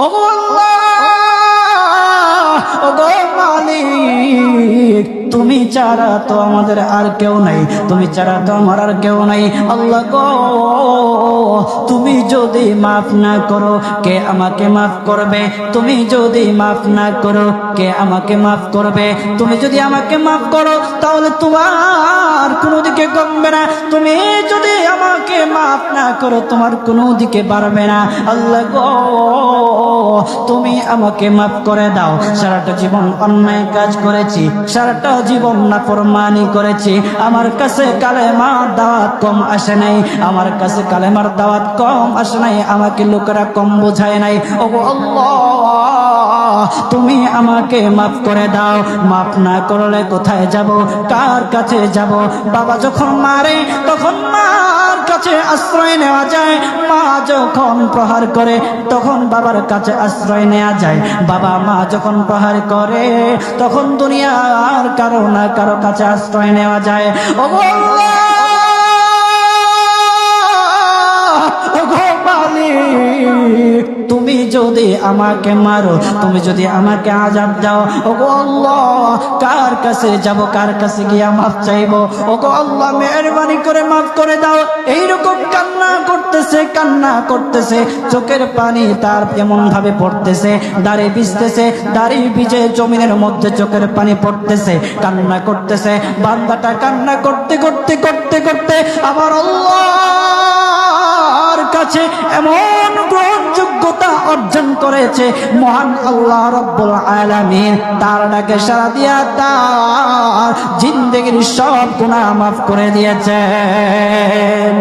ওগো আল্লাহ, ওগো মালিক, তুমি ছাড়া তো আমাদের আর কেউ নাই, তুমি ছাড়া তো আমার আর কেউ নাই। আল্লাহ গো, তুমি যদি মাফ না করো কে আমাকে মাফ করবে? তুমি যদি মাফ না করো কে আমাকে মাফ করবে? তুমি যদি আমাকে মাফ করো তাহলে তোমার কোনো দিকে কমবে না, তুমি যদি আমাকে মাফ না করো তোমার কোনো দিকে বাড়বে না। আল্লাহ গো, তুমি আমাকে মাফ করে দাও। সারাটা জীবন অন্যায় কাজ করেছি, সারাটা জীবন নাফরমানি করেছি, আমার কাছে কালেমার দাওয়াত কম আসে নাই, আমার কাছে কালেমার দাওয়াত কম আসে নাই, আমাকে লোকেরা কম বোঝায় নাই। ওগো আল্লাহ, তুমি আমাকে মাফ করে দাও। মাফ না করলে কোথায় যাব, কার কাছে যাব? বাবা যখন মারে তখন মার কাছে আশ্রয় নেওয়া যায়, মা যখন প্রহার করে তখন বাবার কাছে আশ্রয় নেওয়া যায়, বাবা মা যখন প্রহার করে তখন দুনিয়ার কারো না কারো কাছে আশ্রয় নেওয়া যায়। ওগো আল্লাহ, ওগো মালিক, তুমি যদি আমাকে মারো, তুমি যদি আমাকে আযাব দাও, ওগো আল্লাহ, কার কাছে যাব, কার কাছে গিয়া মাফ চাইবো? ওগো আল্লাহ, মেহেরবানি করে মাফ করে দাও। এইরকম কান্না করতেছে, কান্না করতেছে, চোখের পানি তার এমন ভাবে পড়তেছে, দাড়ি ভিজতেছে, দাড়ি ভিজে জমিনের মধ্যে চোখের পানি পড়তেছে, কান্না করতেছে। বান্দাটা কান্না করতে করতে করতে করতে আমার আল্লাহর কাছে এমন গ্রহণযোগ্যতা অর্জন করেছে, মহান আল্লাহ রাব্বুল আলামিন তার ডাকে সাড়া দিয়া তার জিন্দেগির সব গুনাহ মাফ করে দিয়েছেন।